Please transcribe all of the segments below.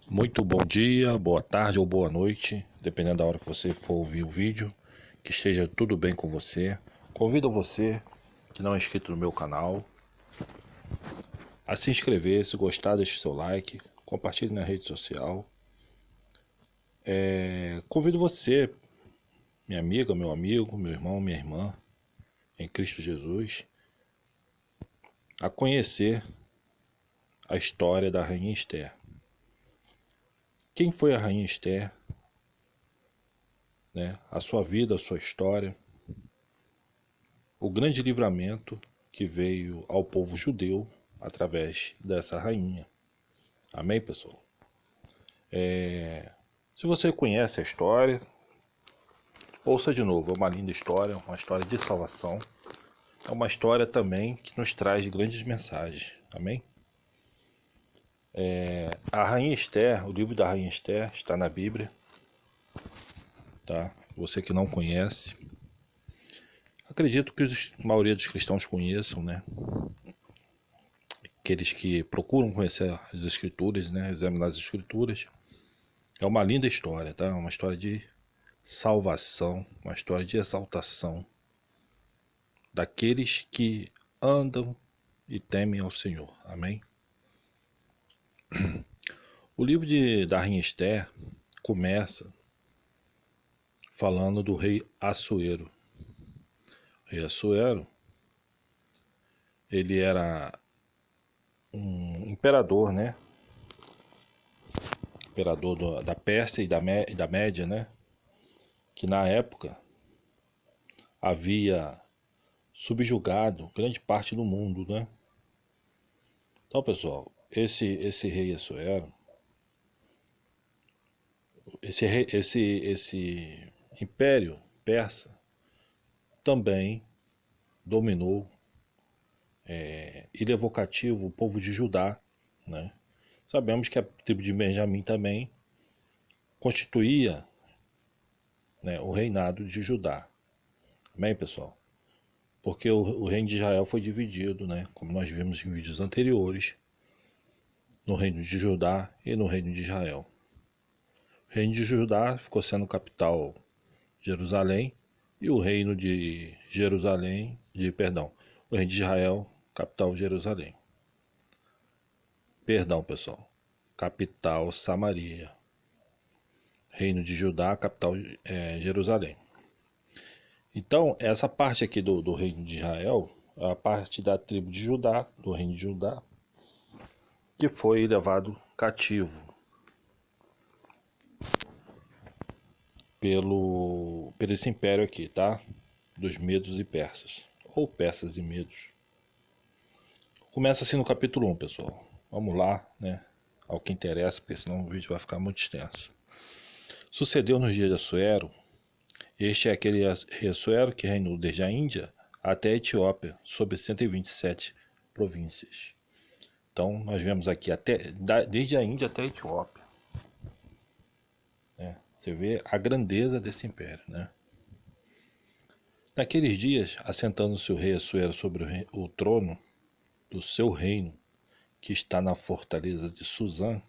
Muito bom dia, boa tarde ou boa noite, dependendo da hora que você for ouvir o vídeo. Que esteja tudo bem com você. Convido você que não é inscrito no meu canal a se inscrever. Se gostar, deixe seu like, compartilhe na rede social. Convido você, minha amiga, meu amigo, meu irmão, minha irmã, em Cristo Jesus, a conhecer a história da Rainha Esther. Quem foi a Rainha Esther? A sua vida, a sua história, o grande livramento que veio ao povo judeu através dessa rainha. Amém, pessoal? Se você conhece a história, ouça de novo. É uma linda história, uma história de salvação. É uma história também que nos traz grandes mensagens. Amém? A Rainha Esther, o livro da Rainha Esther está na Bíblia. Tá? Você que não conhece, acredito que a maioria dos cristãos conheçam, né? Aqueles que procuram conhecer as escrituras, né? Examinar as escrituras. É uma linda história, tá? Uma história de salvação, uma história de exaltação daqueles que andam e temem ao Senhor. Amém? O livro da Rainha Esther começa falando do rei Assuero. O rei Assuero, ele era um imperador, né? Imperador da Pérsia e da Média, né? Que na época havia subjugado grande parte do mundo, né? Então, pessoal, esse rei Assuero, esse império persa também dominou e levou cativo o povo de Judá, né? Sabemos que a tribo de Benjamim também constituía, né, o reinado de Judá. Amém, pessoal? Porque o reino de Israel foi dividido, né, como nós vimos em vídeos anteriores, no reino de Judá e no reino de Israel. O reino de Judá ficou sendo capital Jerusalém, e o reino de o reino de Israel, capital Jerusalém. Perdão, pessoal, capital Samaria. Reino de Judá, capital Jerusalém. Então, essa parte aqui do reino de Israel, é a parte da tribo de Judá, do reino de Judá, que foi levado cativo pelo esse império aqui, tá? Dos medos e persas, ou persas e medos. Começa assim no capítulo 1, pessoal. Vamos lá, né? Ao que interessa, porque senão o vídeo vai ficar muito extenso. Sucedeu nos dias de Assuero. Este é aquele rei Assuero que reinou desde a Índia até a Etiópia, sobre 127 províncias. Então, nós vemos aqui desde a Índia até a Etiópia. Você vê a grandeza desse império, né? Naqueles dias, assentando-se o rei Assuero sobre o trono do seu reino, que está na fortaleza de Suzã,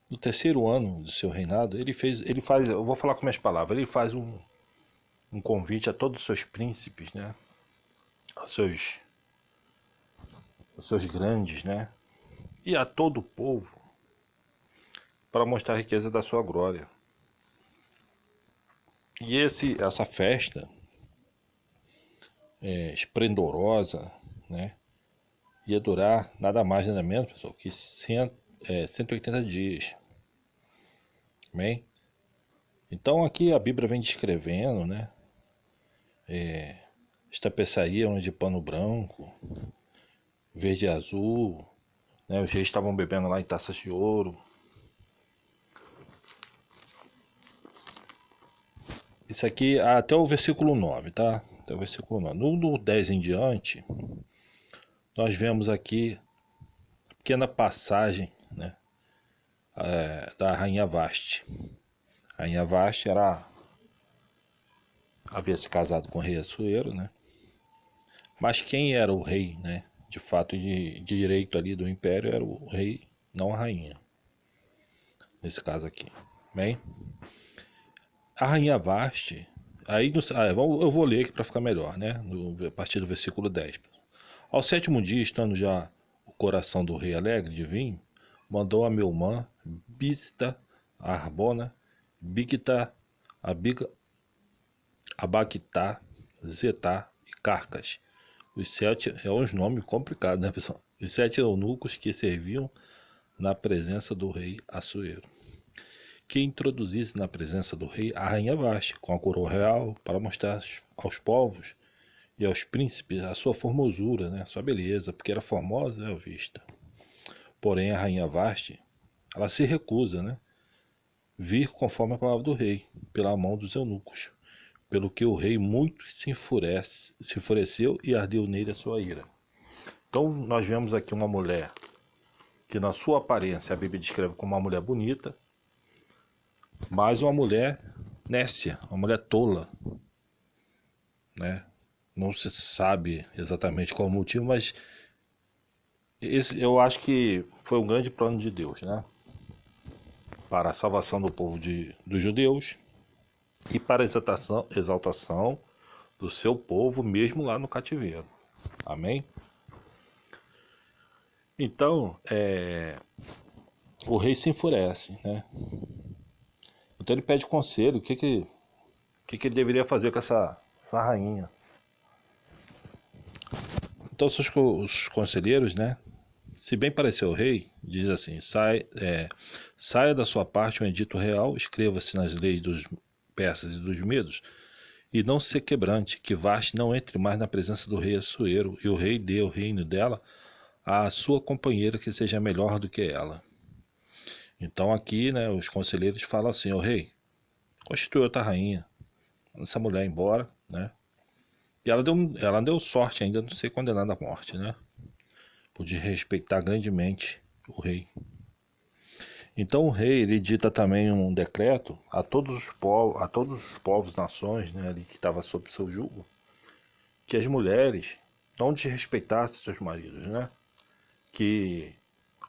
no terceiro ano de seu reinado, eu vou falar com minhas palavras, ele faz um convite a todos os seus príncipes, né? Aos seus grandes, né? E a todo o povo, para mostrar a riqueza da sua glória. E essa festa esplendorosa, né? Ia durar nada mais nada menos, pessoal, que 180 dias. Amém? Então aqui a Bíblia vem descrevendo, né? Esta tapeçaria de pano branco, verde e azul, né? Os reis estavam bebendo lá em taças de ouro. Isso aqui até o versículo 9, tá? Até o versículo 9. No 10 em diante, nós vemos aqui a pequena passagem, né? Da Rainha Vasti. A Rainha Vasti havia se casado com o rei Assuero, né? Mas quem era o rei, né? De fato, de direito ali do império era o rei, não a rainha. nesse caso aqui. Bem, a rainha Vasti, aí eu vou ler aqui para ficar melhor, né? A partir do versículo 10. Ao sétimo dia, estando já o coração do rei alegre de vinho, mandou a Meumã, Bizta, a Arbona, Bigta, Abaquitá, Zetá e Carcas. Os 7 é uns nomes complicados, né, pessoal? Os 7 eunucos que serviam na presença do rei Assuero, que introduzisse na presença do rei a rainha Vasti, com a coroa real, para mostrar aos povos e aos príncipes a sua formosura, né, a sua beleza, porque era formosa à vista. Porém, a rainha Vasti, ela se recusa, né, vir conforme a palavra do rei, pela mão dos eunucos, pelo que o rei muito se enfureceu e ardeu nele a sua ira. Então, nós vemos aqui uma mulher que na sua aparência a Bíblia descreve como uma mulher bonita, mas uma mulher nécia, uma mulher tola, né? Não se sabe exatamente qual o motivo, mas eu acho que foi um grande plano de Deus, né? Para a salvação do povo dos judeus e para a exaltação do seu povo, mesmo lá no cativeiro. Amém? Então, o rei se enfurece, né? Então ele pede conselho, o que ele deveria fazer com essa rainha. Então os conselheiros, né? Se bem parecer o rei, diz assim: saia da sua parte um edito real, escreva-se nas leis dos persas e dos medos, e não se quebrante, que Vasti não entre mais na presença do rei Assuero, e o rei dê o reino dela à sua companheira que seja melhor do que ela. Então aqui, né, os conselheiros falam assim: o rei, constitui outra rainha, manda essa mulher embora, né? E ela deu sorte ainda de não ser condenada à morte, né? Podia respeitar grandemente o rei. Então o rei, ele dita também um decreto a todos os povos, nações, né, ali que estavam sob seu jugo, que as mulheres não desrespeitassem seus maridos, né? Que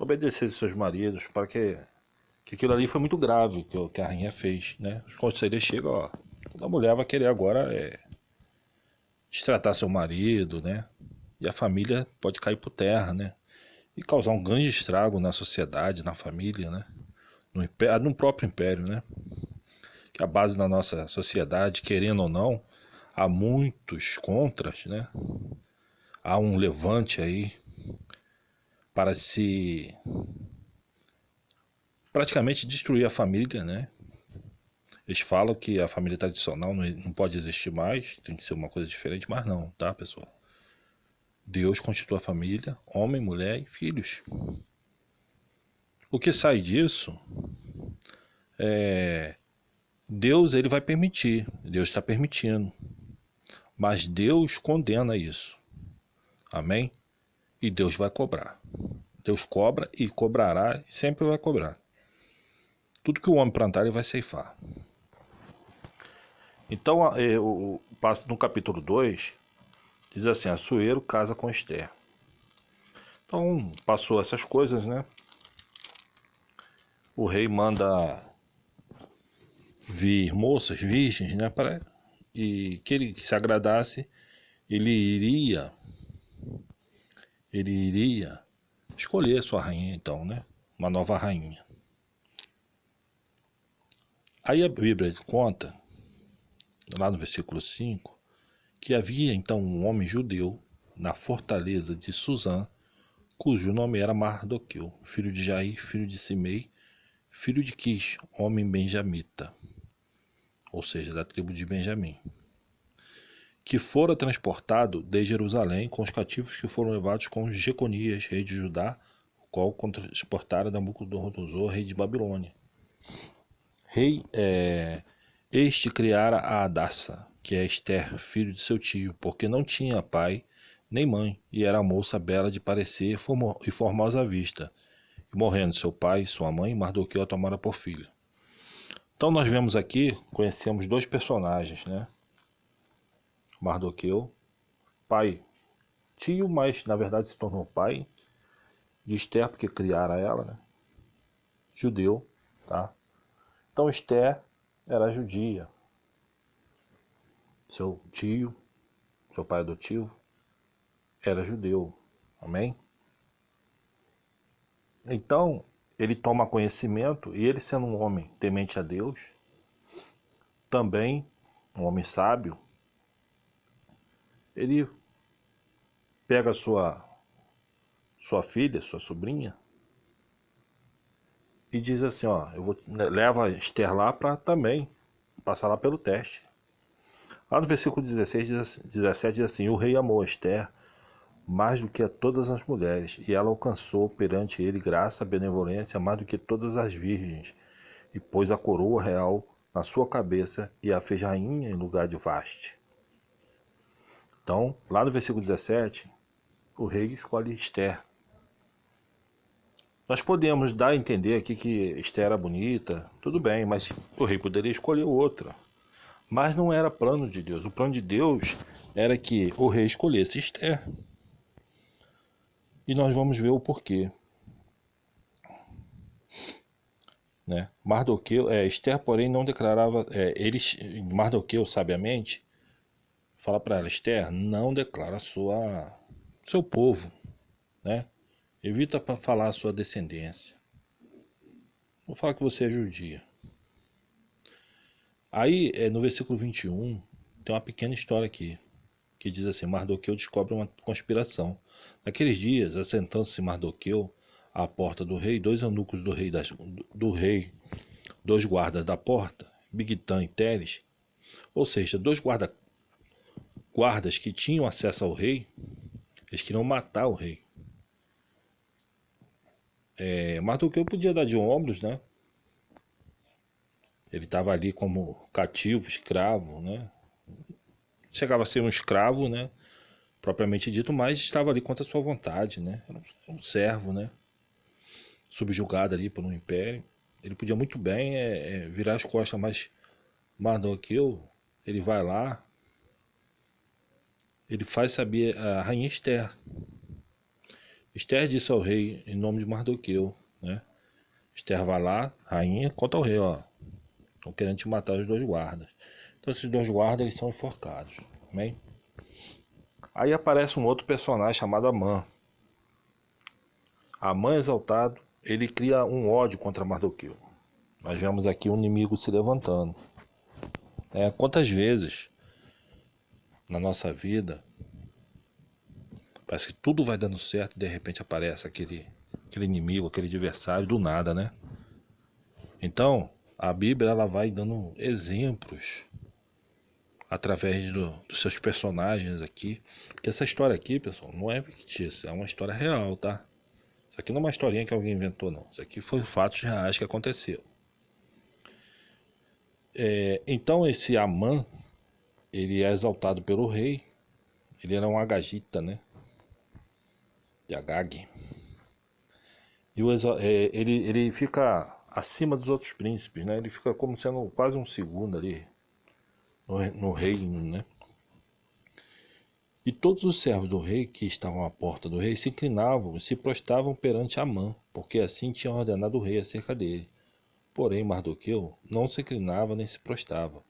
obedecessem seus maridos, para que aquilo ali foi muito grave que a rainha fez, né? Os conselheiros chegam, ó, toda mulher vai querer agora destratar seu marido, né? E a família pode cair por terra, né? E causar um grande estrago na sociedade, na família, né? No próprio império, né? Que é a base da nossa sociedade, querendo ou não, há muitos contras, né? Há um levante aí para se praticamente destruir a família, né? Eles falam que a família tradicional não pode existir mais, tem que ser uma coisa diferente, mas não, tá, pessoal? Deus constitui a família, homem, mulher e filhos. O que sai disso Deus, ele vai permitir, Deus está permitindo, mas Deus condena isso, amém? E Deus vai cobrar. Deus cobra e cobrará e sempre vai cobrar. Tudo que o homem plantar, ele vai ceifar. Então, no capítulo 2, diz assim: Assuero casa com Esther. Então, passou essas coisas, né? O rei manda vir moças virgens, né? E que ele se agradasse, ele iria escolher sua rainha, então, né? Uma nova rainha. Aí a Bíblia conta, lá no versículo 5, que havia então um homem judeu na fortaleza de Suzã, cujo nome era Mardoqueu, filho de Jair, filho de Simei, filho de Quis, homem benjamita, ou seja, da tribo de Benjamim, que fora transportado de Jerusalém com os cativos que foram levados com Jeconias, rei de Judá, o qual transportara Nabucodonosor, rei de Babilônia. Este criara a Hadassa, que é Esther, filho de seu tio, porque não tinha pai nem mãe, e era moça bela de parecer e formosa à vista. E morrendo seu pai e sua mãe, Mardoqueu a tomara por filho. Então nós vemos aqui, conhecemos dois personagens, né? Mardoqueu, pai, tio, mas na verdade se tornou pai de Esther, porque criara ela, né? Judeu, tá? Então Esther era judia, seu tio, seu pai adotivo, era judeu, amém? Então ele toma conhecimento e ele sendo um homem temente a Deus, também um homem sábio, ele pega sua filha, sua sobrinha, e diz assim, ó, leva a Esther lá para também passar lá pelo teste. Lá no versículo 17 diz assim, o rei amou Esther mais do que a todas as mulheres, e ela alcançou perante ele graça, benevolência, mais do que todas as virgens, e pôs a coroa real na sua cabeça e a fez rainha em lugar de Vaste. Então, lá no versículo 17, o rei escolhe Esther. Nós podemos dar a entender aqui que Esther era bonita, tudo bem, mas o rei poderia escolher outra. Mas não era plano de Deus. O plano de Deus era que o rei escolhesse Esther. E nós vamos ver o porquê. Né? Esther, porém, não declarava. Mardoqueu, sabiamente, fala para ela: Esther, não declara seu povo. Né? Evita para falar a sua descendência. Não fala que você é judia. Aí, no versículo 21, tem uma pequena história aqui, que diz assim, Mardoqueu descobre uma conspiração. Naqueles dias, assentando-se Mardoqueu à porta do rei, dois eunucos do rei, dois guardas da porta, Bigtan e Teres, ou seja, dois guardas que tinham acesso ao rei, eles queriam matar o rei. Mardoqueu podia dar de ombros, né? Ele estava ali como cativo, escravo, né? Chegava a ser um escravo, né? Propriamente dito, mas estava ali contra a sua vontade, né? Era um servo, né? Subjugado ali por um império. Ele podia muito bem virar as costas, mas Mardoqueu, ele vai lá, ele faz saber a rainha Esther. Esther disse ao rei em nome de Mardoqueu, né? Esther vai lá, rainha, conta ao rei, ó, estão querendo te matar os dois guardas. Então esses dois guardas, eles são enforcados, amém? Aí aparece um outro personagem chamado Amã. Amã exaltado, ele cria um ódio contra Mardoqueu. Nós vemos aqui um inimigo se levantando. Quantas vezes na nossa vida parece que tudo vai dando certo e de repente aparece aquele inimigo, aquele adversário do nada, né? Então, a Bíblia ela vai dando exemplos através dos seus personagens aqui. Porque essa história aqui, pessoal, não é fictícia, é uma história real, tá? Isso aqui não é uma historinha que alguém inventou, não. Isso aqui foi fatos reais que aconteceram. Então esse Amã, ele é exaltado pelo rei. Ele era um agagita, né? De Agag. E ele fica acima dos outros príncipes, né? Ele fica como sendo quase um segundo ali no reino, né? E todos os servos do rei que estavam à porta do rei se inclinavam e se prostravam perante Amã, porque assim tinha ordenado o rei acerca dele. Porém Mardoqueu não se inclinava nem se prostrava.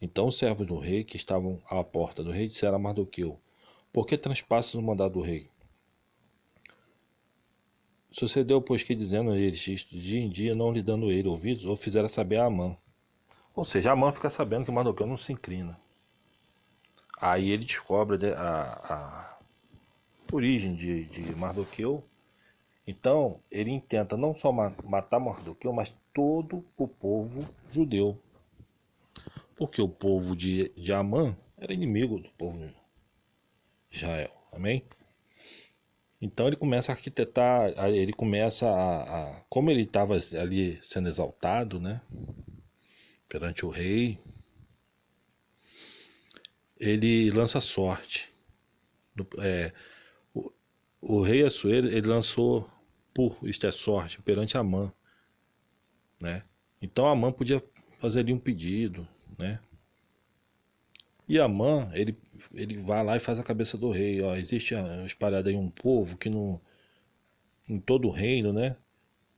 Então os servos do rei que estavam à porta do rei disseram a Mardoqueu: por que transpassas o mandado do rei? Sucedeu, pois, que dizendo eles isto de dia em dia, não lhe dando ele ouvidos, ou fizera saber a Amã. Ou seja, Amã fica sabendo que Mardoqueu não se inclina. Aí ele descobre a origem de Mardoqueu. Então ele intenta não só matar Mardoqueu, mas todo o povo judeu. Porque o povo de Amã era inimigo do povo de Israel. Amém? Então ele começa a arquitetar, ele começa como ele estava ali sendo exaltado, né, perante o rei, ele lança sorte. O rei Assuero, ele lançou isto é sorte, perante Amã, né? Então Amã podia fazer ali um pedido, né? E Amã, ele vai lá e faz a cabeça do rei, ó, existe espalhado aí um povo que não, em todo o reino, né?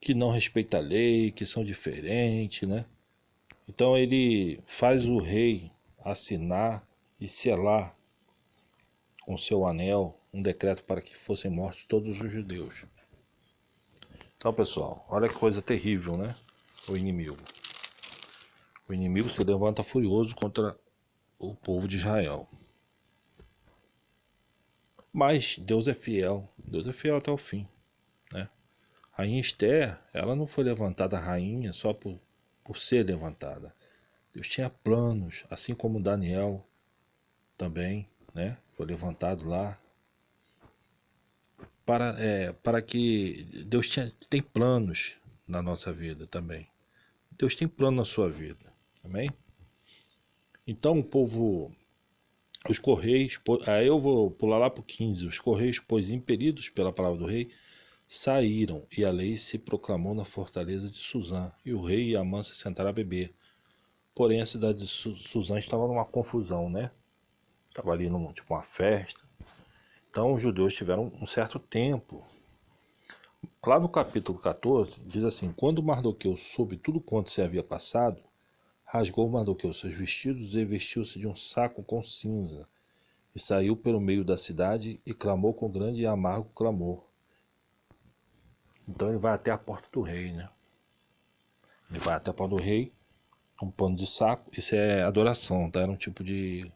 que não respeitam a lei, que são diferentes, né? Então ele faz o rei assinar e selar com seu anel um decreto para que fossem mortos todos os judeus. Então, pessoal, olha que coisa terrível, né? O inimigo. O inimigo se levanta furioso contra o povo de Israel. Mas Deus é fiel até o fim, né? A rainha Esther, ela não foi levantada rainha só por ser levantada. Deus tinha planos, assim como Daniel também, né? Foi levantado lá para que Deus tem planos na nossa vida também. Deus tem plano na sua vida, amém? Então o povo, os correios, aí eu vou pular lá para o 15, os correios, pois impelidos pela palavra do rei, saíram, e a lei se proclamou na fortaleza de Suzã, e o rei e Amã se sentaram a beber. Porém a cidade de Suzã estava numa confusão, né? Estava ali num, tipo uma festa. Então os judeus tiveram um certo tempo. Lá no capítulo 14, diz assim: quando Mardoqueu soube tudo quanto se havia passado, rasgou Mardoqueu seus vestidos e vestiu-se de um saco com cinza, e saiu pelo meio da cidade e clamou com grande e amargo clamor. Então ele vai até a porta do rei, né? Ele vai até a porta do rei, um pano de saco. Isso é adoração, tá? Era um tipo de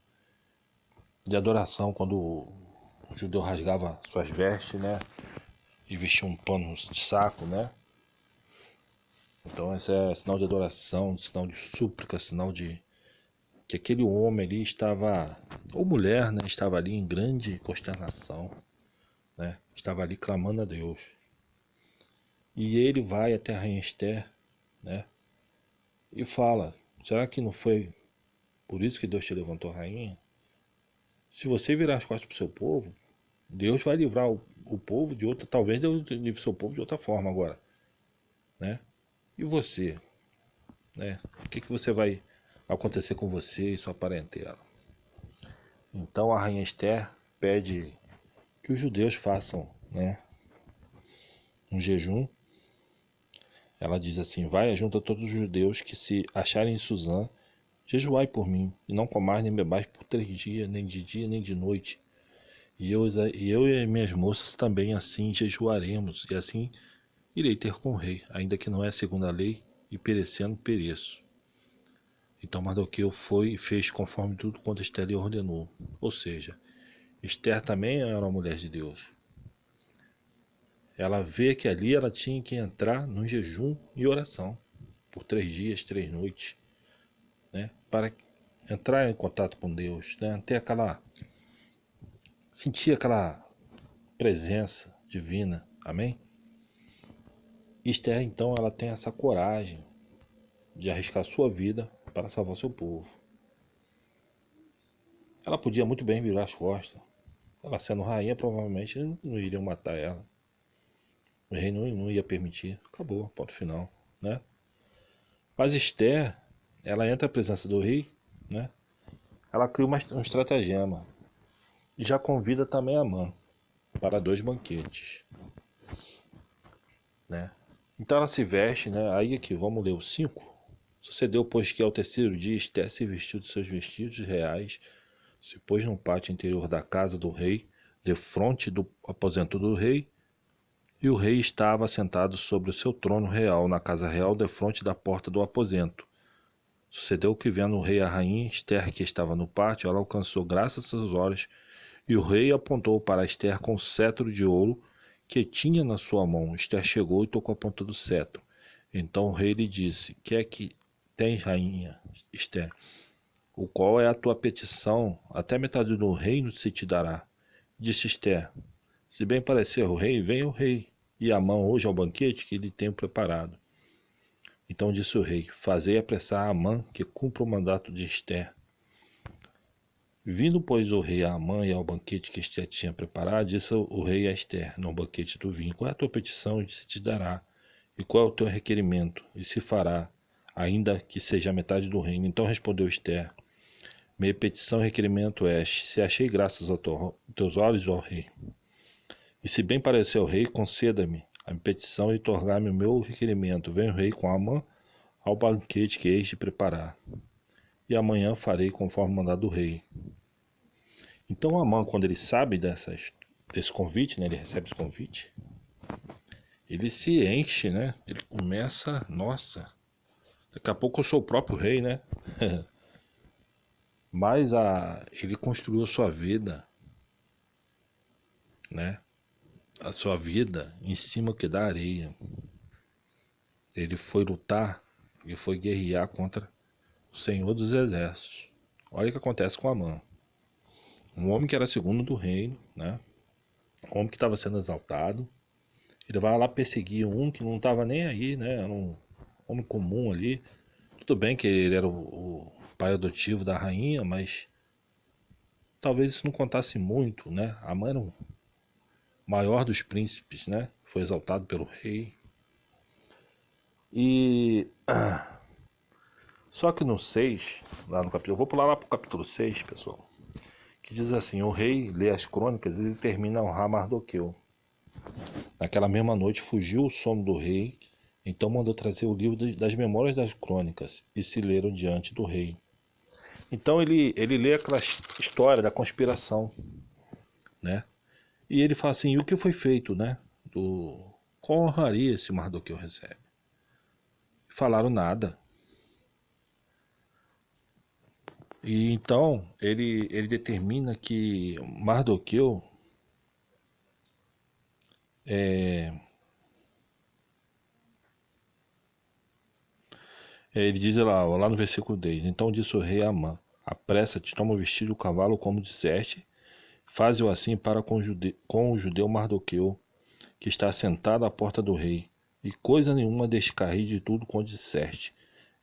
adoração quando o judeu rasgava suas vestes, né? E vestia um pano de saco, né? Então esse é sinal de adoração, sinal de súplica, sinal de que aquele homem ali estava, ou mulher, né? Estava ali em grande consternação, né? Estava ali clamando a Deus. E ele vai até a rainha Esther, né? E fala: será que não foi por isso que Deus te levantou, rainha? Se você virar as costas para o seu povo, Deus vai livrar o povo de outra, talvez Deus livre o seu povo de outra forma agora, né? E você, né? O que você vai acontecer com você e sua parentela? Então a rainha Esther pede que os judeus façam, né, um jejum. Ela diz assim: vai, junta todos os judeus que se acharem em Suzã, jejuai por mim, e não comais nem bebais por 3 dias, nem de dia nem de noite. E eu e as minhas moças também assim jejuaremos, e assim irei ter com o rei, ainda que não é segundo a lei, e perecendo pereço. Então Mardoqueu foi e fez conforme tudo quanto Esther lhe ordenou. Ou seja, Esther também era uma mulher de Deus. Ela vê que ali ela tinha que entrar num jejum e oração por 3 dias, 3 noites, né? Para entrar em contato com Deus, né? Sentir aquela presença divina, amém? Esther, então, ela tem essa coragem de arriscar sua vida para salvar seu povo. Ela podia muito bem virar as costas. Ela sendo rainha, provavelmente não iriam matar ela. O rei não ia permitir. Acabou, ponto final, né? Mas Esther, ela entra na presença do rei, né? Ela cria um estratagema e já convida também Amã para 2 banquetes, né? Então ela se veste, né? Aí aqui, vamos ler o 5. Sucedeu, pois, que ao 3º dia Esther se vestiu de seus vestidos reais, se pôs no pátio interior da casa do rei, defronte do aposento do rei, e o rei estava sentado sobre o seu trono real, na casa real, defronte da porta do aposento. Sucedeu que, vendo o rei a rainha Esther que estava no pátio, ela alcançou graça a seus olhos, e o rei apontou para Esther com o cetro de ouro que tinha na sua mão. Esther chegou e tocou a ponta do cetro. Então o rei lhe disse: que é que tens, rainha Esther? O qual é a tua petição? Até metade do reino se te dará. Disse Esther: se bem parecer o rei, venha o rei, e Amã hoje ao banquete que lhe tenho preparado. Então disse o rei: fazei apressar a Amã que cumpra o mandato de Esther. Vindo, pois, o rei a Amã e ao banquete que Esther tinha preparado, disse o rei a Esther, no banquete do vinho: qual é a tua petição e se te dará? E qual é o teu requerimento? E se fará, ainda que seja a metade do reino. Então respondeu Esther: minha petição e requerimento é: se achei graças aos teus olhos, ó rei, e se bem parecer ao rei, conceda-me a minha petição e tornar-me o meu requerimento. Vem o rei com Amã ao banquete que eis de preparar, e amanhã farei conforme mandado do rei. Então Amã, quando ele sabe desse convite, né, ele recebe esse convite, ele se enche, né? Ele começa, nossa, daqui a pouco eu sou o próprio rei, né? Mas ele construiu a sua vida, né? A sua vida em cima que da areia. Ele foi lutar, ele foi guerrear contra o Senhor dos Exércitos. Olha o que acontece com Amã. Um homem que era segundo do reino, né? Um homem que estava sendo exaltado. Ele vai lá perseguir um que não estava nem aí, né? Era um homem comum ali. Tudo bem que ele era o pai adotivo da rainha, mas talvez isso não contasse muito, né? Amã era o maior dos príncipes, né? Foi exaltado pelo rei. E só que no 6, lá no capítulo, eu vou pular lá para o capítulo 6, pessoal, que diz assim: o rei lê as crônicas e ele termina a honrar Mardoqueu. Naquela mesma noite fugiu o sono do rei, então mandou trazer o livro das memórias das crônicas e se leram diante do rei. Então ele lê aquela história da conspiração, né? E ele fala assim: e o que foi feito, né? Qual honraria esse Mardoqueu recebe? Falaram nada. E então ele determina que Mardoqueu ele diz lá no versículo 10: então disse o rei a Amã: apressa-te, toma o vestido do cavalo como disseste, faze-o assim para com o judeu Mardoqueu, que está sentado à porta do rei, e coisa nenhuma descarrie de tudo quanto disseste.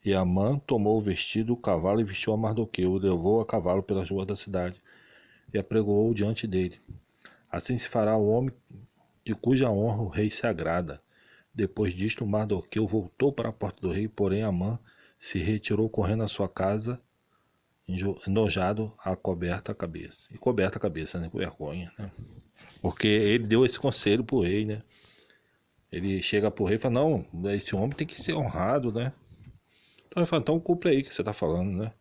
E Amã tomou o vestido do cavalo e vestiu a Mardoqueu, e levou a cavalo pelas ruas da cidade, e apregoou diante dele. Assim se fará o homem de cuja honra o rei se agrada. Depois disto, Mardoqueu voltou para a porta do rei, porém Amã se retirou correndo à sua casa, enojado, coberta a cabeça. E coberta a cabeça, né? Com vergonha, né? Porque ele deu esse conselho pro rei, né? Ele chega pro rei e fala: não, esse homem tem que ser honrado, né? Então ele fala: então cumpre aí que você tá falando, né?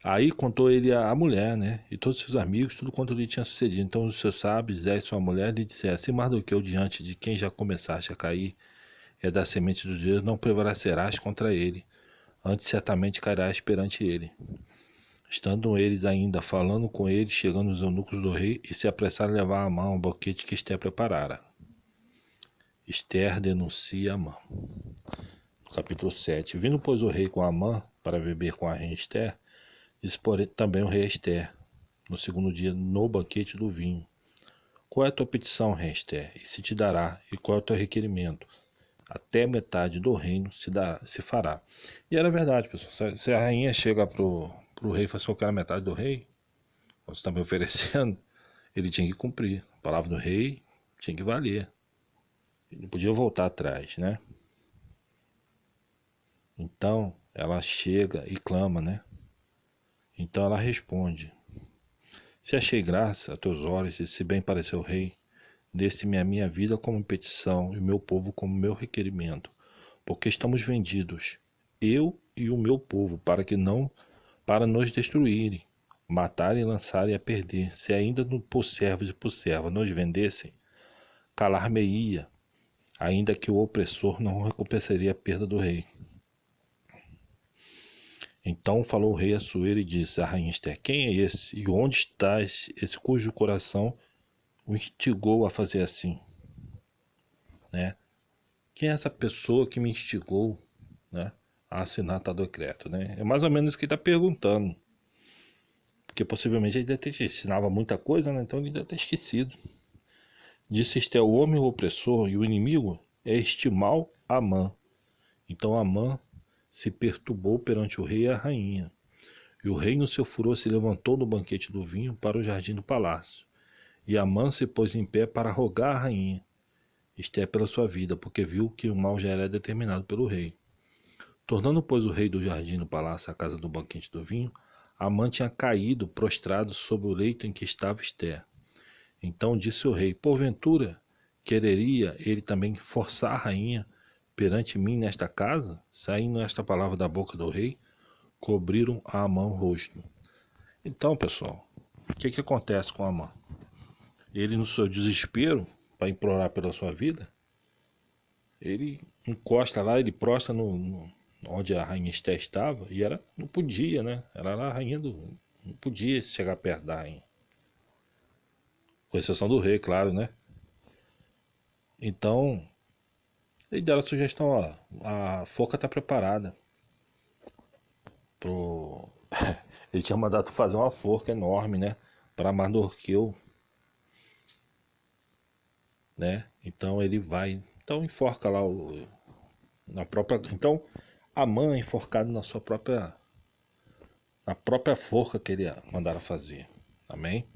Aí contou ele a mulher, né? E todos seus amigos, tudo quanto lhe tinha sucedido. Então os seus sábios, Zé e sua mulher, lhe disseram: se Mardoqueu diante de quem já começaste a cair é da semente dos Deus, não prevalecerás contra ele. Antes certamente cairás perante ele. Estando eles ainda falando com ele, chegando os eunucos do rei, e se apressaram a levar à mão o banquete que Esther preparara. Esther denuncia Amã. No capítulo 7. Vindo, pois, o rei com Amã para beber com a rainha Esther, disse porém também o rei a Esther, no segundo dia, no banquete do vinho: qual é a tua petição, rei Esther? E se te dará, e qual é o teu requerimento? Até metade do reino se fará. E era verdade, pessoal. Se a rainha chega pro rei e fala assim: eu quero a metade do rei, você está me oferecendo, ele tinha que cumprir. A palavra do rei tinha que valer. Ele não podia voltar atrás, né? Então ela chega e clama, né? Então ela responde: se achei graça a teus olhos, e se bem pareceu o rei, desse-me a minha vida como petição e o meu povo como meu requerimento, porque estamos vendidos, eu e o meu povo, para nos destruírem, matarem e lançarem a perder. Se ainda por servos e por serva nos vendessem, calar-me-ia, ainda que o opressor não recompensaria a perda do rei. Então falou o rei a Assuero e disse à rainha Esther: quem é esse? E onde está esse cujo coração o instigou a fazer assim? Né? Quem é essa pessoa que me instigou, né, a assinar tal decreto? Né? É mais ou menos isso que ele está perguntando. Porque possivelmente ele ensinava muita coisa, né? Então ele deve ter esquecido. Disse Esther: o homem o opressor e o inimigo é este mau Amã. Então Amã se perturbou perante o rei e a rainha. E o rei, no seu furor, se levantou do banquete do vinho para o jardim do palácio. E Amã se pôs em pé para rogar à rainha Esther pela sua vida, porque viu que o mal já era determinado pelo rei. Tornando, pois, o rei do jardim do palácio à casa do banquete do vinho, Amã tinha caído prostrado sobre o leito em que estava Esther. Então disse o rei: porventura quereria ele também forçar a rainha perante mim nesta casa? Saindo esta palavra da boca do rei, cobriram a Amã o rosto. Então, pessoal, o que acontece com Amã? Ele, no seu desespero, para implorar pela sua vida, ele encosta lá, ele prostra onde a rainha Esther estava, e não podia, né? Era lá a rainha não podia chegar perto da rainha. Com exceção do rei, claro, né? Então, ele deram a sugestão: ó, a forca está preparada. Ele tinha mandado fazer uma forca enorme, né? Para Mardoqueu, né? Então ele vai, então enforca lá na própria. Então Amã enforcado na própria forca que ele mandara fazer. Amém?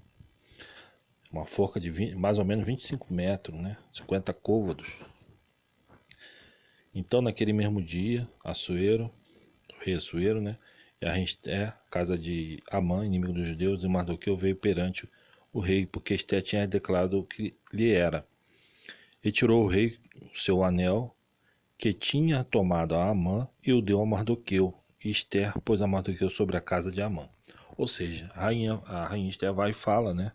Uma forca de mais ou menos 25 metros, né? 50 côvados. Então naquele mesmo dia, o rei Assuero, né? E a Esther, casa de Amã, inimigo dos judeus, e Mardoqueu veio perante o rei, porque Esther tinha declarado o que lhe era. E tirou o rei o seu anel que tinha tomado a Amã e o deu a Mardoqueu. E Esther pôs a Mardoqueu sobre a casa de Amã. Ou seja, a rainha Esther vai e fala, né?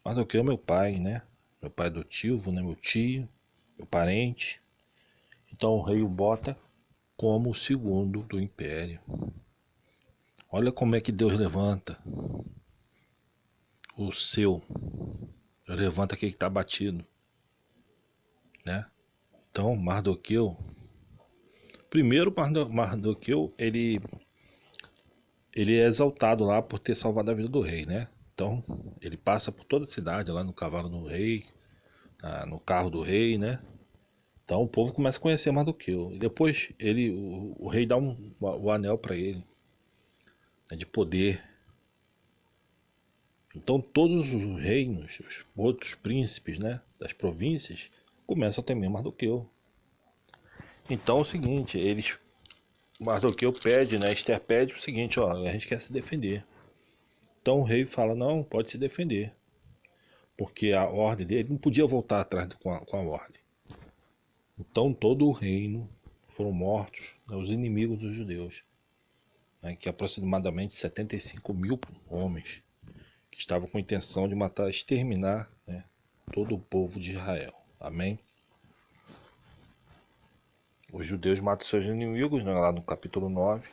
Mardoqueu é meu pai, né? Meu pai adotivo, né? Meu tio, meu parente. Então o rei o bota como o segundo do império. Olha como é que Deus levanta o seu. Levanta aquele que está batido, né? Então Mardoqueu, primeiro Mardoqueu, ele é exaltado lá por ter salvado a vida do rei, né? Então ele passa por toda a cidade lá no cavalo do rei, no carro do rei, né? Então o povo começa a conhecer Mardoqueu. E depois o rei dá o anel para ele, né, de poder. Então todos os reinos, os outros príncipes, né, das províncias, começam a temer Mardoqueu. Então é o seguinte, Mardoqueu pede, né, Esther pede o seguinte: ó, a gente quer se defender. Então o rei fala: não, pode se defender, porque a ordem dele não podia voltar atrás com a ordem. Então todo o reino foram mortos, né, os inimigos dos judeus, né, que aproximadamente 75 mil homens, que estavam com a intenção de matar, exterminar, né, todo o povo de Israel. Amém? Os judeus matam seus inimigos, né, lá no capítulo 9.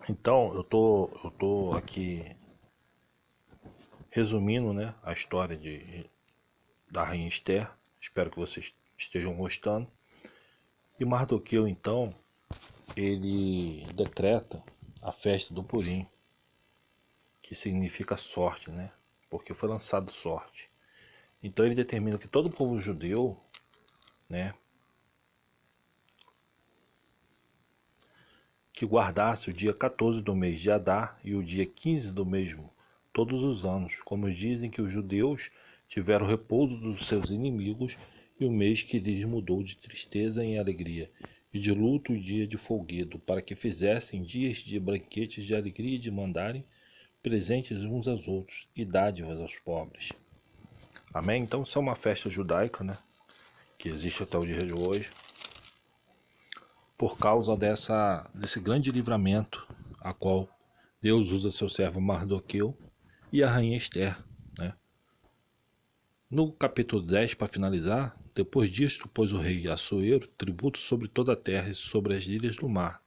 Então eu tô aqui resumindo, né, a história da rainha Esther. Espero que vocês estejam gostando. E Mardoqueu, então, ele decreta a festa do Purim, que significa sorte, né? Porque foi lançado sorte. Então ele determina que todo o povo judeu, né, que guardasse o dia 14 do mês de Adar e o dia 15 do mesmo, todos os anos, como dizem que os judeus tiveram repouso dos seus inimigos, e o mês que lhes mudou de tristeza em alegria, e de luto e dia de folguedo, para que fizessem dias de banquetes de alegria e de mandarem presentes uns aos outros e dádivas aos pobres. Amém? Então isso é uma festa judaica, né, que existe até o dia de hoje, por causa desse grande livramento a qual Deus usa seu servo Mardoqueu e a rainha Esther, né? No capítulo 10, para finalizar, depois disto pôs o rei Assuero tributo sobre toda a terra e sobre as ilhas do mar,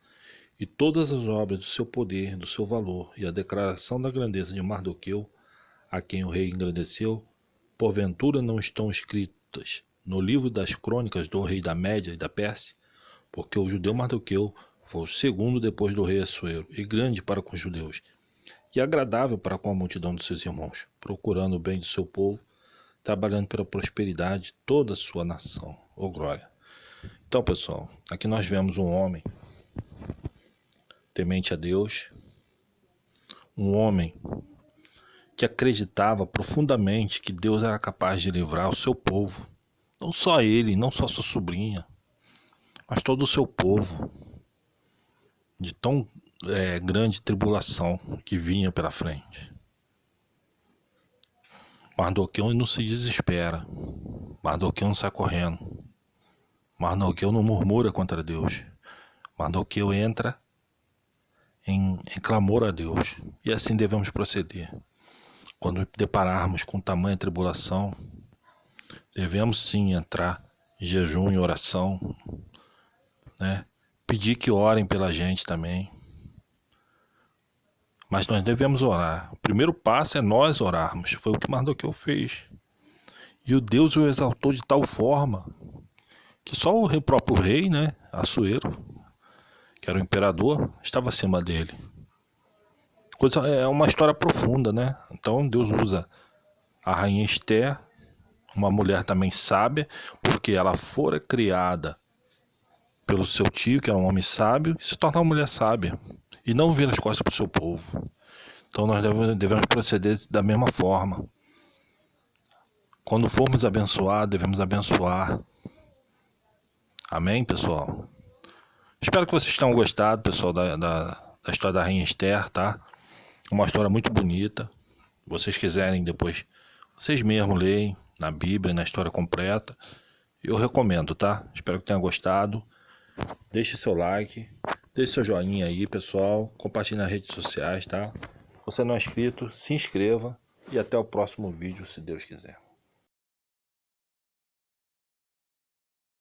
e todas as obras do seu poder, do seu valor, e a declaração da grandeza de Mardoqueu, a quem o rei engrandeceu, porventura não estão escritas no livro das crônicas do rei da Média e da Pérsia, porque o judeu Mardoqueu foi o segundo depois do rei Assuero, e grande para com os judeus, e agradável para com a multidão de seus irmãos, procurando o bem do seu povo, trabalhando pela prosperidade de toda a sua nação. Oh glória! Então, pessoal, aqui nós vemos um homem temente a Deus, um homem que acreditava profundamente que Deus era capaz de livrar o seu povo, não só ele, não só sua sobrinha, mas todo o seu povo, de tão grande tribulação que vinha pela frente. Mardoqueu não se desespera, Mardoqueu não sai correndo, Mardoqueu não murmura contra Deus, Mardoqueu entra em clamor a Deus, e assim devemos proceder. Quando depararmos com tamanha tribulação, devemos sim entrar em jejum e oração, né? Pedir que orem pela gente também. Mas nós devemos orar. O primeiro passo é nós orarmos. Foi o que Mardoqueu fez. E o Deus o exaltou de tal forma que só o próprio rei, né, Assuero, que era o imperador, estava acima dele. É uma história profunda, né? Então Deus usa a rainha Esther, uma mulher também sábia, porque ela fora criada pelo seu tio, que era um homem sábio, e se tornar uma mulher sábia, e não vira as costas para o seu povo. Então nós devemos proceder da mesma forma. Quando formos abençoar, devemos abençoar. Amém, pessoal? Espero que vocês tenham gostado, pessoal, da história da rainha Esther, tá? Uma história muito bonita. Se vocês quiserem depois, vocês mesmos leem na Bíblia, na história completa. Eu recomendo, tá? Espero que tenham gostado. Deixe seu like, deixe seu joinha aí, pessoal. Compartilhe nas redes sociais, tá? Se você não é inscrito, se inscreva. E até o próximo vídeo, se Deus quiser.